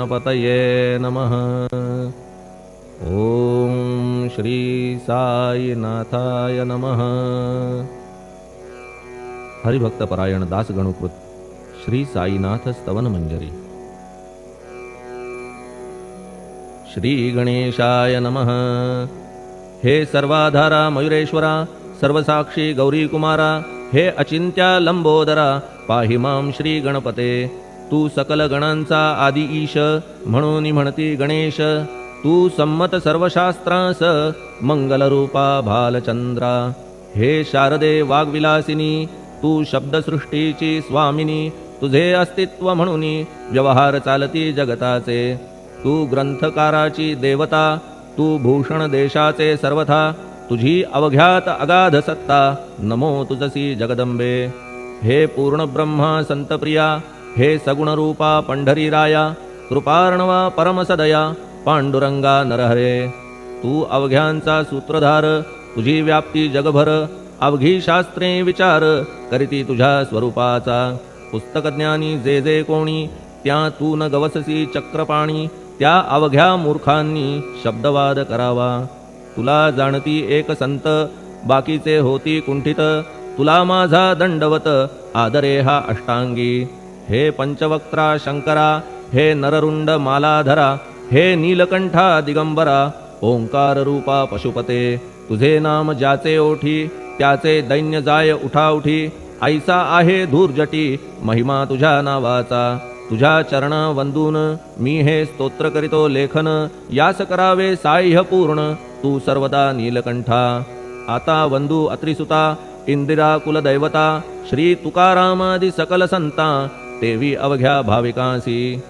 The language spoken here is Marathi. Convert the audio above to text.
गणपतये नमः। ओम श्री साईनाथाय नमः। हरिभक्तपरायण दास गणुकृत श्री साईनाथ स्तवन मंजरी। श्री गणेशाय नमः। हे सर्वाधारा मयुरेश्वरा, सर्वसाक्षी गौरी कुमारा, हे अचिंत्या लंबोदरा, पाहि मां श्री गणपते। तू सकल गणांचा आदि ईश, म्हणून म्हणती गणेश। तू संमत सर्वशास्त्रांस, मंगलरूपा भालचंद्रा। हे शारदे वाग्विलासिनी, तू शब्दसृष्टीची स्वामिनी। तुझे अस्तित्व म्हणून व्यवहार चालती जगताचे। तू ग्रंथकाराची देवता, तू भूषण देशाचे सर्वथा। तुझी अवघ्यात अगाध सत्ता, नमो तुझसी जगदंबे। हे पूर्ण ब्रह्मा संतप्रिया, हे सगुणरूपा पंढरीराया। कृपार्णवा परमसदया, पांडुरंगा नरहरे। तू अवघ्यांचा सूत्रधार, तुझी व्याप्ती जगभर। अवघी शास्त्रे विचार, करीती तुझ्या स्वरूपाचा। पुस्तकज्ञानी जे जे कोणी, त्या तू न गवससी चक्रपाणी। त्या अवघ्या मूर्खांनी शब्दवाद करावा। तुला जाणती एक संत, बाकीचे होती कुंठित। तुला माझा दंडवत, आदरे हा अष्टांगी। हे पंचवक्त्रा शंकरा, हे नररुंड मालाधरा। हे नीलकंठा दिगंबरा, ओंकार रूपा पशुपते। तुझे नाम ज्याचे ओठी, त्याचे दैन्य जाय उठाउठी। ऐसा आहे धूर्जटी, महिमा तुझ्या नावाचा। तुझ्या चरण वंदून मी हे स्तोत्र करीतो लेखन। यास करावे साह्य पूर्ण, तू सर्वदा नीलकंठा। आता वंदू अत्रिसुता, इंदिरा कुलदैवता। श्री तुकारामादि सकल संता, तेवी अवघ्या भाविकांसी।